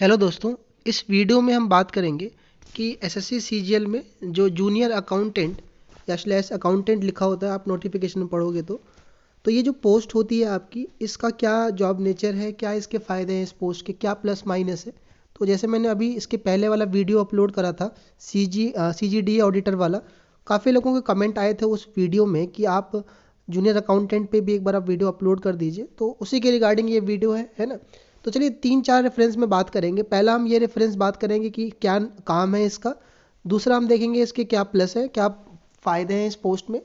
Hello दोस्तों, इस video में हम बात करेंगे कि एसएससी सीजीएल में जो जूनियर अकाउंटेंट या स्लैश अकाउंटेंट लिखा होता है, आप नोटिफिकेशन में पढ़ोगे तो ये जो पोस्ट होती है आपकी, इसका क्या जॉब नेचर है, क्या इसके फ़ायदे हैं, इस पोस्ट के क्या प्लस माइनस है। तो जैसे मैंने अभी इसके पहले वाला वीडियो अपलोड करा था सीजीडी ऑडिटर वाला, काफ़ी लोगों के कमेंट आए थे उस वीडियो में कि आप जूनियर अकाउंटेंट पे भी एक बार आप वीडियो अपलोड कर दीजिए, तो उसी के रिगार्डिंग ये वीडियो है ना। तो चलिए 3-4 रेफरेंस में बात करेंगे। पहला हम ये रेफरेंस बात करेंगे कि क्या काम है इसका। दूसरा हम देखेंगे इसके क्या प्लस है, क्या फ़ायदे हैं इस पोस्ट में।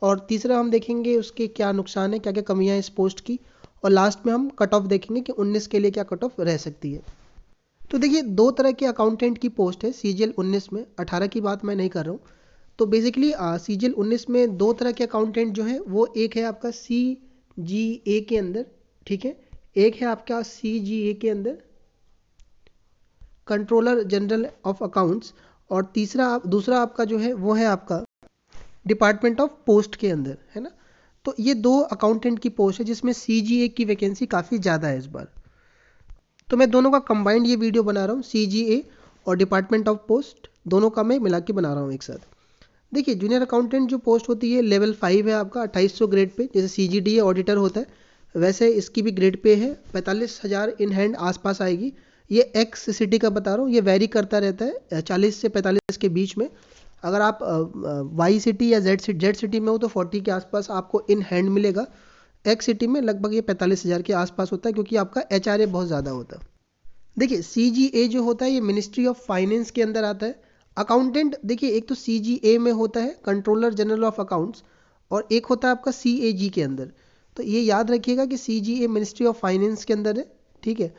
और तीसरा हम देखेंगे उसके क्या नुकसान है, क्या क्या कमियां हैं इस पोस्ट की। और लास्ट में हम कट ऑफ देखेंगे कि 19 के लिए क्या कट ऑफ रह सकती है। तो देखिए, दो तरह के अकाउंटेंट की पोस्ट है सीजीएल 19 में। 18 की बात मैं नहीं कर रहा हूँ। तो बेसिकली सीजीएल 19 में दो तरह के अकाउंटेंट जो है वो, एक है आपका सीजीए के अंदर, ठीक है। एक है आपका सीजीए के अंदर कंट्रोलर जनरल ऑफ अकाउंट्स, और दूसरा आपका जो है वो है आपका डिपार्टमेंट ऑफ पोस्ट के अंदर, है ना। तो ये दो अकाउंटेंट की पोस्ट है जिसमें सीजीए की वैकेंसी काफ़ी ज़्यादा है इस बार। तो मैं दोनों का कंबाइंड ये वीडियो बना रहा हूँ, सीजीए और डिपार्टमेंट ऑफ पोस्ट दोनों का मैं मिला के बना रहा हूँ एक साथ। देखिए, जूनियर अकाउंटेंट जो पोस्ट होती है लेवल 5 है आपका, 2800 ग्रेड पे, जैसे सीजीडीए ऑडिटर होता है वैसे इसकी भी ग्रेड पे है। 45,000 इन हैंड आसपास आएगी। ये एक्स सिटी का बता रहा हूँ, ये वेरी करता रहता है 40 से 45 के बीच में। अगर आप वाई सिटी या जेड सिटी में हो तो 40 के आसपास आपको इन हैंड मिलेगा। एक्स सिटी में लगभग ये 45,000 के आसपास होता है, क्योंकि आपका एचआरए बहुत ज़्यादा होता है। देखिए, सीजीए जो होता है ये मिनिस्ट्री ऑफ फाइनेंस के अंदर आता है। अकाउंटेंट देखिए, एक तो सीजीए में होता है कंट्रोलर जनरल ऑफ अकाउंट्स, और एक होता है आपका सीएजी के अंदर। तो ये याद रखिएगा कि सीजीए मिनिस्ट्री ऑफ फाइनेंस के अंदर है, ठीक है।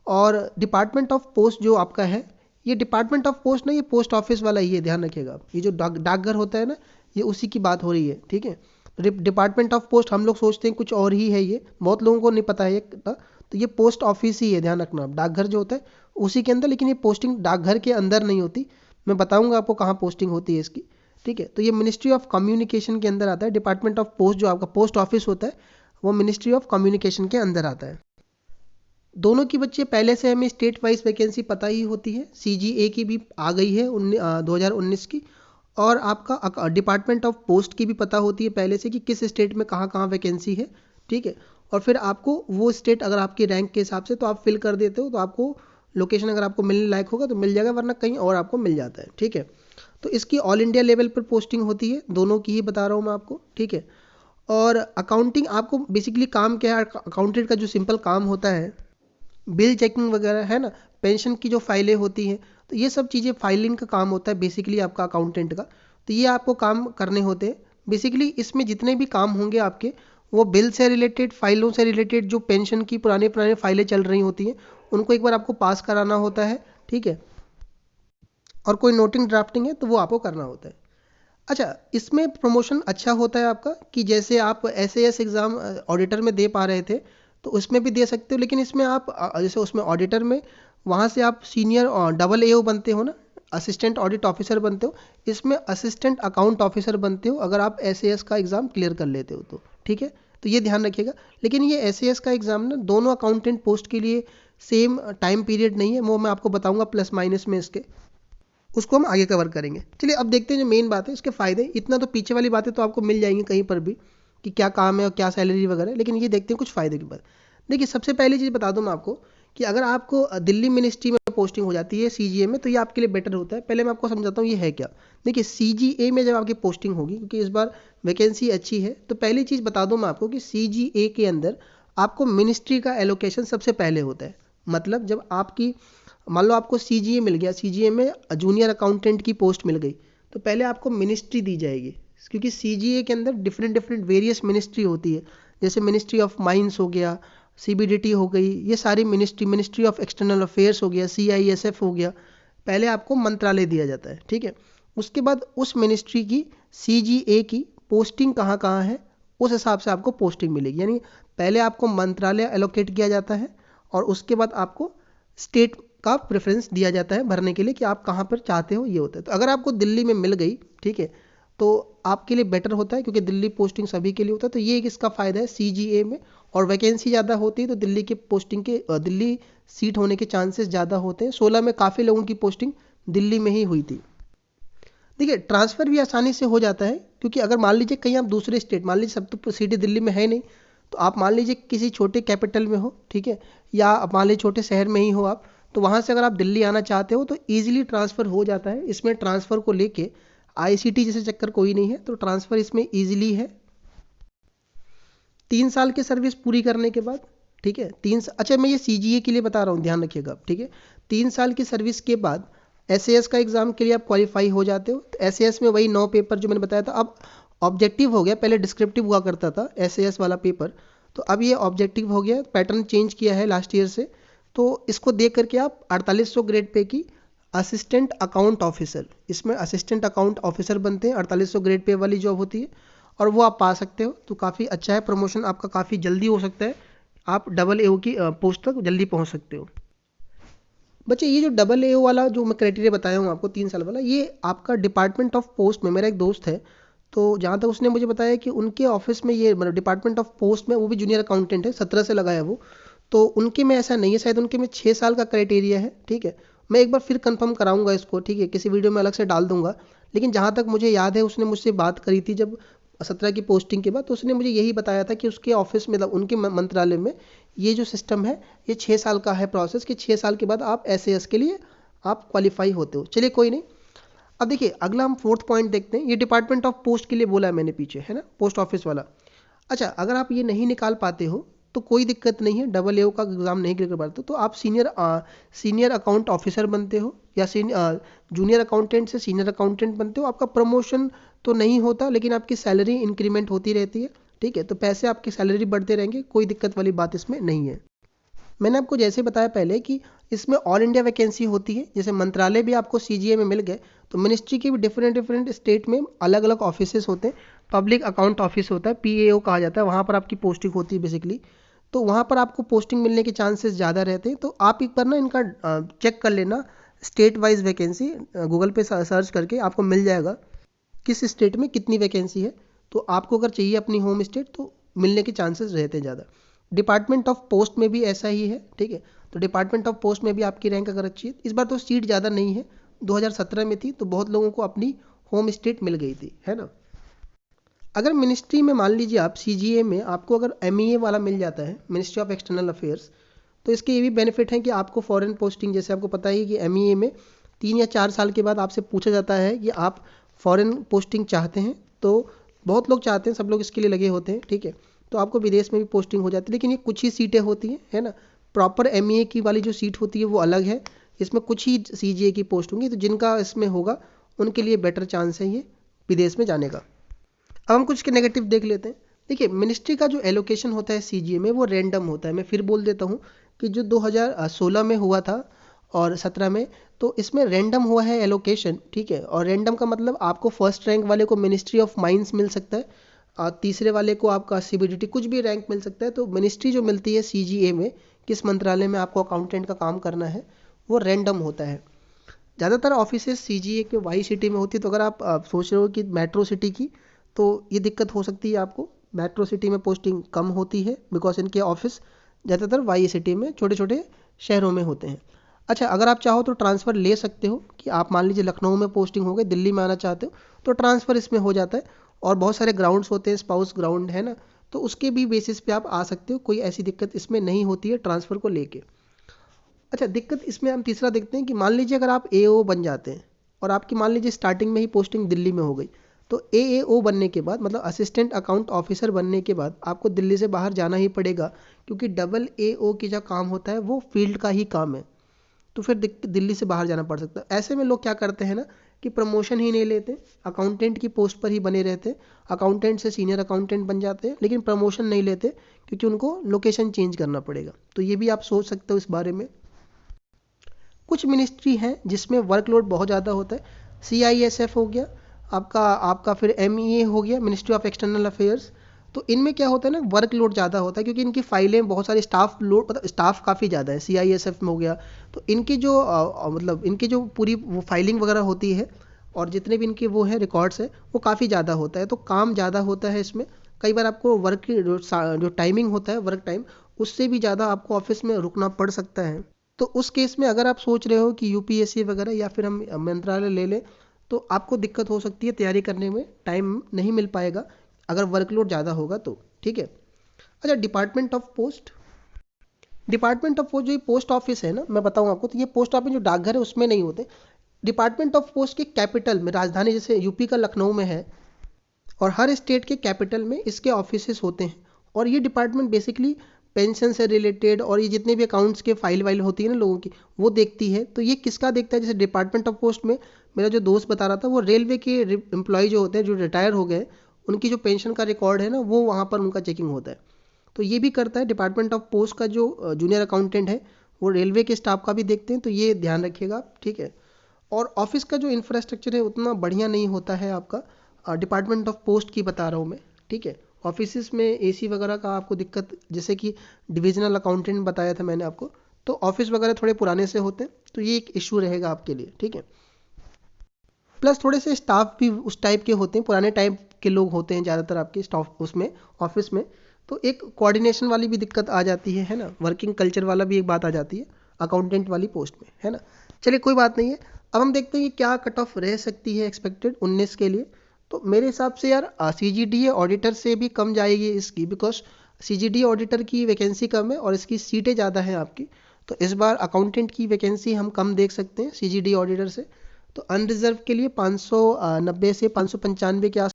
और डिपार्टमेंट ऑफ पोस्ट जो आपका है, ये डिपार्टमेंट ऑफ पोस्ट ना, ये पोस्ट ऑफिस वाला ही है, ध्यान रखिएगा आप। ये जो डाकघर होता है ना, ये उसी की बात हो रही है, ठीक है। डिपार्टमेंट ऑफ पोस्ट हम लोग सोचते हैं कुछ और ही है, ये बहुत लोगों को नहीं पता है ये तो ये पोस्ट ऑफिस ही है, ध्यान रखना आप। डाकघर जो होता है उसी के अंदर, लेकिन ये पोस्टिंग डाकघर के अंदर नहीं होती। मैं बताऊंगा आपको कहाँ पोस्टिंग होती है इसकी, ठीक है। तो ये मिनिस्ट्री ऑफ कम्युनिकेशन के अंदर आता है। डिपार्टमेंट ऑफ पोस्ट जो आपका पोस्ट ऑफिस होता है वो मिनिस्ट्री ऑफ कम्युनिकेशन के अंदर आता है। दोनों की बच्चे पहले से हमें स्टेट वाइज वैकेंसी पता ही होती है। सीजीए की भी आ गई है 2019 की। और आपका डिपार्टमेंट ऑफ पोस्ट की भी पता होती है पहले से कि किस स्टेट में कहाँ कहाँ वैकेंसी है, ठीक है। और फिर आपको वो स्टेट अगर आपकी रैंक के हिसाब से तो आप फिल कर देते हो, तो आपको लोकेशन अगर आपको मिलने लायक होगा तो मिल जाएगा, वरना कहीं और आपको मिल जाता है, ठीक है। तो इसकी ऑल इंडिया लेवल पर पोस्टिंग होती है, दोनों की ही बता रहा हूँ मैं आपको, ठीक है। और अकाउंटिंग आपको बेसिकली काम क्या है, अकाउंटेंट का जो सिंपल काम होता है बिल चेकिंग वगैरह, है ना। पेंशन की जो फाइलें होती हैं, तो ये सब चीज़ें फाइलिंग का काम होता है बेसिकली आपका अकाउंटेंट का। तो ये आपको काम करने होते हैं बेसिकली। इसमें जितने भी काम होंगे आपके, वो बिल से रिलेटेड, फाइलों से रिलेटेड, जो पेंशन की पुरानी पुरानी फाइलें चल रही होती हैं उनको एक बार आपको पास कराना होता है, ठीक है। और कोई नोटिंग ड्राफ्टिंग है तो वो आपको करना होता है। अच्छा, इसमें प्रमोशन अच्छा होता है आपका, कि जैसे आप एसएएस एग्ज़ाम ऑडिटर में दे पा रहे थे तो उसमें भी दे सकते हो, लेकिन इसमें आप जैसे उसमें ऑडिटर में वहाँ से आप सीनियर और डबल एओ बनते हो ना, असिस्टेंट ऑडिट ऑफिसर बनते हो। इसमें असिस्टेंट अकाउंट ऑफिसर बनते हो अगर आप एसएएस का एग्ज़ाम क्लियर कर लेते हो तो, ठीक है। तो ये ध्यान रखिएगा। लेकिन ये एसएएस का एग्ज़ाम ना दोनों अकाउंटेंट पोस्ट के लिए सेम टाइम पीरियड नहीं है, वो मैं आपको बताऊंगा प्लस माइनस में इसके, उसको हम आगे कवर करेंगे। चलिए अब देखते हैं जो मेन बात है इसके फ़ायदे। इतना तो पीछे वाली बातें तो आपको मिल जाएंगी कहीं पर भी कि क्या काम है और क्या सैलरी वगैरह, लेकिन ये देखते हैं कुछ फ़ायदे की बात। देखिए, सबसे पहली चीज़ बता दूं मैं आपको कि अगर आपको दिल्ली मिनिस्ट्री में पोस्टिंग हो जाती है सीजीए में, तो ये आपके लिए बेटर होता है। पहले मैं आपको समझाता हूँ ये है क्या। देखिए, सीजीए में जब आपकी पोस्टिंग होगी, क्योंकि इस बार वैकेंसी अच्छी है, तो पहली चीज़ बता दूँ मैं आपको कि सीजीए के अंदर आपको मिनिस्ट्री का एलोकेशन सबसे पहले होता है। मतलब जब आपकी, मान लो आपको सीजीए मिल गया, सीजीए में जूनियर अकाउंटेंट की पोस्ट मिल गई, तो पहले आपको मिनिस्ट्री दी जाएगी, क्योंकि सीजीए के अंदर डिफरेंट डिफरेंट वेरियस मिनिस्ट्री होती है। जैसे मिनिस्ट्री ऑफ माइंस हो गया, सीबीडीटी हो गई, ये सारी मिनिस्ट्री ऑफ एक्सटर्नल अफेयर्स हो गया, सीआईएसएफ हो गया। पहले आपको मंत्रालय दिया जाता है, ठीक है। उसके बाद उस मिनिस्ट्री की सीजीए की पोस्टिंग कहाँ कहाँ है, उस हिसाब से आपको पोस्टिंग मिलेगी। यानी पहले आपको मंत्रालय एलोकेट किया जाता है, और उसके बाद आपको स्टेट का प्रेफरेंस दिया जाता है भरने के लिए कि आप कहाँ पर चाहते हो, ये होता है। तो अगर आपको दिल्ली में मिल गई, ठीक है, तो आपके लिए बेटर होता है, क्योंकि दिल्ली पोस्टिंग सभी के लिए होता है। तो ये एक इसका फ़ायदा है CGA में। और वैकेंसी ज़्यादा होती है तो दिल्ली के पोस्टिंग के दिल्ली सीट होने के चांसेस ज़्यादा होते हैं। 16 में काफ़ी लोगों की पोस्टिंग दिल्ली में ही हुई थी। देखिए ट्रांसफ़र भी आसानी से हो जाता है, क्योंकि अगर मान लीजिए कहीं आप दूसरे स्टेट, मान लीजिए सब तो सिटी दिल्ली में है नहीं, तो आप मान लीजिए किसी छोटे कैपिटल में हो, ठीक है, या आप मान लीजिए छोटे शहर में ही हो आप, तो वहाँ से अगर आप दिल्ली आना चाहते हो तो ईजिली ट्रांसफ़र हो जाता है। इसमें ट्रांसफ़र को लेके ICT जैसे चक्कर कोई नहीं है, तो ट्रांसफ़र इसमें ईजिली है। 3 साल की सर्विस पूरी करने के बाद, ठीक है, अच्छा मैं ये CGA के लिए बता रहा हूँ, ध्यान रखिएगा आप, ठीक है। 3 साल की सर्विस के बाद SAS का एग्ज़ाम के लिए आप क्वालिफाई हो जाते हो। तो SAS में वही 9 पेपर जो मैंने बताया था, अब ऑब्जेक्टिव हो गया, पहले डिस्क्रिप्टिव हुआ करता था SAS वाला पेपर, तो अब ये ऑब्जेक्टिव हो गया, पैटर्न चेंज किया है लास्ट ईयर से। तो इसको देख करके आप 4800 ग्रेड पे की असिस्टेंट अकाउंट ऑफिसर, इसमें असिस्टेंट अकाउंट ऑफिसर बनते हैं, 4800 ग्रेड पे वाली जॉब होती है, और वो आप पा सकते हो। तो काफ़ी अच्छा है, प्रमोशन आपका काफ़ी जल्दी हो सकता है, आप AA की पोस्ट तक जल्दी पहुंच सकते हो। बच्चे ये जो AA वाला जो मैं क्राइटेरिया बताया हूँ आपको 3 साल वाला, ये आपका डिपार्टमेंट ऑफ पोस्ट में, मेरा एक दोस्त है, तो जहाँ तक उसने मुझे बताया कि उनके ऑफिस में ये मतलब डिपार्टमेंट ऑफ पोस्ट में, वो भी जूनियर अकाउंटेंट है, 17 से लगाया वो, तो उनके में ऐसा नहीं है, शायद उनके में 6 साल का क्राइटेरिया है, ठीक है। मैं एक बार फिर कंफर्म कराऊंगा इसको, ठीक है, किसी वीडियो में अलग से डाल दूंगा। लेकिन जहाँ तक मुझे याद है, उसने मुझसे बात करी थी जब 17 की पोस्टिंग के बाद, तो उसने मुझे यही बताया था कि उसके ऑफिस में, मतलब उनके मंत्रालय में ये जो सिस्टम है, ये 6 साल का है प्रोसेस, कि 6 साल के बाद आप SAS के लिए आप क्वालिफाई होते हो। चलिए कोई नहीं। अब देखिए अगला हम 4th पॉइंट देखते हैं। ये डिपार्टमेंट ऑफ पोस्ट के लिए बोला है मैंने पीछे, है ना, पोस्ट ऑफिस वाला। अच्छा, अगर आप ये नहीं निकाल पाते हो तो कोई दिक्कत नहीं है, AA का एग्ज़ाम नहीं क्लियर कर पाते तो आप सीनियर अकाउंट ऑफिसर बनते हो, या जूनियर अकाउंटेंट से सीनियर अकाउंटेंट बनते हो। आपका प्रमोशन तो नहीं होता, लेकिन आपकी सैलरी इंक्रीमेंट होती रहती है, ठीक है। तो पैसे आपकी सैलरी बढ़ते रहेंगे, कोई दिक्कत वाली बात इसमें नहीं है। मैंने आपको जैसे बताया पहले कि इसमें ऑल इंडिया वैकेंसी होती है, जैसे मंत्रालय भी आपको CGA में मिल गए, तो मिनिस्ट्री के भी डिफरेंट स्टेट में अलग अलग ऑफिसेस होते हैं। पब्लिक अकाउंट ऑफिस होता है, PAO कहा जाता है, वहाँ पर आपकी पोस्टिंग होती है बेसिकली। तो वहाँ पर आपको पोस्टिंग मिलने के चांसेस ज़्यादा रहते हैं। तो आप एक बार ना इनका चेक कर लेना, स्टेट वाइज वैकेंसी गूगल पे सर्च करके आपको मिल जाएगा किस स्टेट में कितनी वैकेंसी है। तो आपको अगर चाहिए अपनी होम स्टेट तो मिलने के चांसेस रहते हैं ज़्यादा। डिपार्टमेंट ऑफ पोस्ट में भी ऐसा ही है, ठीक है। तो डिपार्टमेंट ऑफ पोस्ट में भी आपकी रैंक अगर अच्छी है, इस बार तो सीट ज़्यादा नहीं है, 2017 में थी, तो बहुत लोगों को अपनी होम स्टेट मिल गई थी, है ना। अगर मिनिस्ट्री में मान लीजिए आप CGA में आपको अगर MEA वाला मिल जाता है, मिनिस्ट्री ऑफ एक्सटर्नल अफेयर्स, तो इसके ये भी बेनिफिट है कि आपको फॉरेन पोस्टिंग, जैसे आपको पता ही कि MEA में 3 या 4 साल के बाद आपसे पूछा जाता है कि आप फॉरेन पोस्टिंग चाहते हैं, तो बहुत लोग चाहते हैं, सब लोग इसके लिए लगे होते हैं, ठीक है। तो आपको विदेश में भी पोस्टिंग हो जाती है, लेकिन ये कुछ ही सीटें होती हैं, है ना। प्रॉपर MEA की वाली जो सीट होती है वो अलग है, इसमें कुछ ही CGA की पोस्ट होंगी, तो जिनका इसमें होगा उनके लिए बेटर चांस है ये विदेश में जाने का। अब हम कुछ के नेगेटिव देख लेते हैं। देखिए मिनिस्ट्री का जो एलोकेशन होता है CGA में वो रैंडम होता है। मैं फिर बोल देता हूँ कि जो 2016 में हुआ था और 17 में, तो इसमें रैंडम हुआ है एलोकेशन, ठीक है। और रैंडम का मतलब आपको फर्स्ट रैंक वाले को मिनिस्ट्री ऑफ माइंस मिल सकता है, तीसरे वाले को आपका CBDT कुछ भी रैंक मिल सकता है। तो मिनिस्ट्री जो मिलती है CGA में, किस मंत्रालय में आपको अकाउंटेंट का काम करना है, वो रैंडम होता है। ज़्यादातर ऑफिसेस CGA के वाई सिटी में होती है। तो अगर आप सोच रहे हो कि मेट्रो सिटी की, तो ये दिक्कत हो सकती है आपको, मेट्रो सिटी में पोस्टिंग कम होती है, बिकॉज इनके ऑफिस ज़्यादातर वाई सिटी में छोटे छोटे शहरों में होते हैं। अच्छा, अगर आप चाहो तो ट्रांसफ़र ले सकते हो, कि आप मान लीजिए लखनऊ में पोस्टिंग हो गई, दिल्ली में आना चाहते हो, तो ट्रांसफ़र इसमें हो जाता है। और बहुत सारे ग्राउंड्स होते हैं, स्पाउस ग्राउंड है ना, तो उसके भी बेसिस पे आप आ सकते हो, कोई ऐसी दिक्कत इसमें नहीं होती है ट्रांसफ़र को लेके। अच्छा, दिक्कत इसमें हम तीसरा देखते हैं कि मान लीजिए अगर आप AO बन जाते हैं और आपकी मान लीजिए स्टार्टिंग में ही पोस्टिंग दिल्ली में हो गई, तो AAO बनने के बाद, मतलब असिस्टेंट अकाउंट ऑफिसर बनने के बाद आपको दिल्ली से बाहर जाना ही पड़ेगा, क्योंकि AA की जो काम होता है वो फील्ड का ही काम है। तो फिर दिल्ली से बाहर जाना पड़ सकता है। ऐसे में लोग क्या करते हैं ना, कि प्रमोशन ही नहीं लेते, अकाउंटेंट की पोस्ट पर ही बने रहते, अकाउंटेंट से सीनियर अकाउंटेंट बन जाते हैं, लेकिन प्रमोशन नहीं लेते, क्योंकि उनको लोकेशन चेंज करना पड़ेगा। तो ये भी आप सोच सकते हो इस बारे में। कुछ मिनिस्ट्री हैं जिसमें वर्कलोड बहुत ज़्यादा होता है, CISF हो गया आपका, फिर MEA हो गया, मिनिस्ट्री ऑफ एक्सटर्नल अफेयर्स। तो इनमें क्या होता है ना, वर्कलोड ज़्यादा होता है, क्योंकि इनकी फाइलें बहुत सारी, स्टाफ लोड, मतलब स्टाफ काफ़ी ज़्यादा है। CISF में हो गया, तो इनकी जो मतलब इनकी जो पूरी वो फाइलिंग वगैरह होती है, और जितने भी इनके वो हैं रिकॉर्ड्स है वो काफ़ी ज़्यादा होता है, तो काम ज़्यादा होता है इसमें। कई बार आपको वर्क की जो टाइमिंग होता है वर्क टाइम, उससे भी ज़्यादा आपको ऑफिस में रुकना पड़ सकता है। तो उस केस में अगर आप सोच रहे हो कि यूपीएससी वगैरह या फिर हम मंत्रालय ले लें, तो आपको दिक्कत हो सकती है तैयारी करने में, टाइम नहीं मिल पाएगा अगर वर्कलोड ज़्यादा होगा तो। ठीक है। अच्छा, डिपार्टमेंट ऑफ पोस्ट जो ये पोस्ट ऑफिस है ना, मैं बताऊं आपको, तो ये पोस्ट ऑफिस जो डाकघर है उसमें नहीं होते। डिपार्टमेंट ऑफ पोस्ट के कैपिटल में, राजधानी जैसे यूपी का लखनऊ में है, और हर स्टेट के कैपिटल में इसके ऑफिसेस होते हैं। और ये डिपार्टमेंट बेसिकली पेंशन से रिलेटेड और ये जितने भी अकाउंट्स के फाइल वाइल होती है ना लोगों की, वो देखती है। तो ये किसका देखता है? जैसे डिपार्टमेंट ऑफ पोस्ट में मेरा जो दोस्त बता रहा था, वो रेलवे के एम्प्लॉय जो होते हैं, जो रिटायर हो गए, उनकी जो पेंशन का रिकॉर्ड है ना, वो वहाँ पर उनका चेकिंग होता है। तो ये भी करता है डिपार्टमेंट ऑफ पोस्ट का जो जूनियर अकाउंटेंट है, वो रेलवे के स्टाफ का भी देखते हैं, तो ये ध्यान रखिएगा आप। ठीक है। और ऑफिस का जो इंफ्रास्ट्रक्चर है उतना बढ़िया नहीं होता है आपका, डिपार्टमेंट ऑफ पोस्ट की बता रहा हूँ मैं। ठीक है। ऑफिस में एसी वगैरह का आपको दिक्कत, जैसे कि डिविजनल अकाउंटेंट बताया था मैंने आपको, तो ऑफिस वगैरह थोड़े पुराने से होते हैं, तो ये एक इशू रहेगा आपके लिए। ठीक है। प्लस थोड़े से स्टाफ भी उस टाइप के होते हैं, पुराने टाइप के लोग होते हैं ज़्यादातर आपके स्टाफ उसमें, ऑफिस में। तो एक कोऑर्डिनेशन वाली भी दिक्कत आ जाती है ना, वर्किंग कल्चर वाला भी एक बात आ जाती है अकाउंटेंट वाली पोस्ट में, है ना। चलिए कोई बात नहीं है। अब हम देखते हैं कि क्या कट ऑफ रह सकती है एक्सपेक्टेड 19 के लिए। तो मेरे हिसाब से यार सीजीडीए ऑडिटर से भी कम जाएगी इसकी, बिकॉज सीजीडीए ऑडिटर की वैकेंसी कम है और इसकी सीटें ज़्यादा हैं आपकी। तो इस बार अकाउंटेंट की वैकेंसी हम कम देख सकते हैं सीजीडीए ऑडिटर से। तो अनरिजर्व के लिए 590 से 595 के आस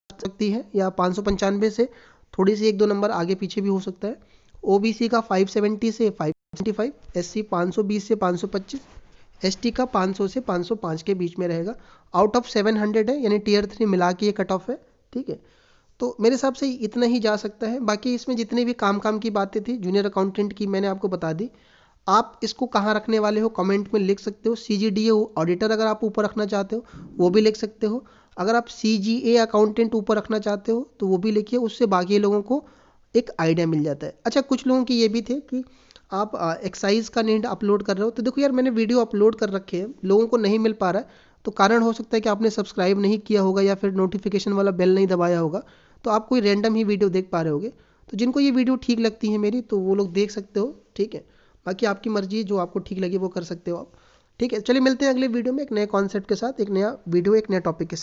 सकती है, या 595 से थोड़ी सी एक दो नंबर आगे पीछे भी हो सकता है। ओबीसी का 570 से 575, एससी 520 से 525, एसटी का 500 से 505 के बीच में रहेगा। आउट ऑफ 700 है, यानी टीयर 3 मिला के ये कट ऑफ है। ठीक है। तो मेरे हिसाब से इतना ही जा सकता है। बाकी इसमें जितनी भी काम की बातें थी जूनियर अकाउंटेंट की, मैंने आपको बता दी। आप इसको कहाँ रखने वाले हो कमेंट में लिख सकते हो। सीजीडीए ऑडिटर अगर आप ऊपर रखना चाहते हो वो भी लिख सकते हो। अगर आप सीजीए अकाउंटेंट ऊपर रखना चाहते हो तो वो भी लिखिए, उससे बाकी लोगों को एक आइडिया मिल जाता है। अच्छा, कुछ लोगों की ये भी थे कि आप एक्साइज का नीड अपलोड कर रहे हो, तो देखो यार मैंने वीडियो अपलोड कर रखे हैं, लोगों को नहीं मिल पा रहा है। तो कारण हो सकता है कि आपने सब्सक्राइब नहीं किया होगा या फिर नोटिफिकेशन वाला बेल नहीं दबाया होगा, तो आप कोई रैंडम ही वीडियो देख पा रहे होगे। तो जिनको ये वीडियो ठीक लगती है मेरी, तो वो लोग देख सकते हो। ठीक है। बाकी आपकी मर्जी है, जो आपको ठीक लगे वो कर सकते हो आप। ठीक है। चलिए मिलते हैं अगले वीडियो में एक नए कॉन्सेप्ट के साथ, एक नया वीडियो, एक नया टॉपिक के साथ।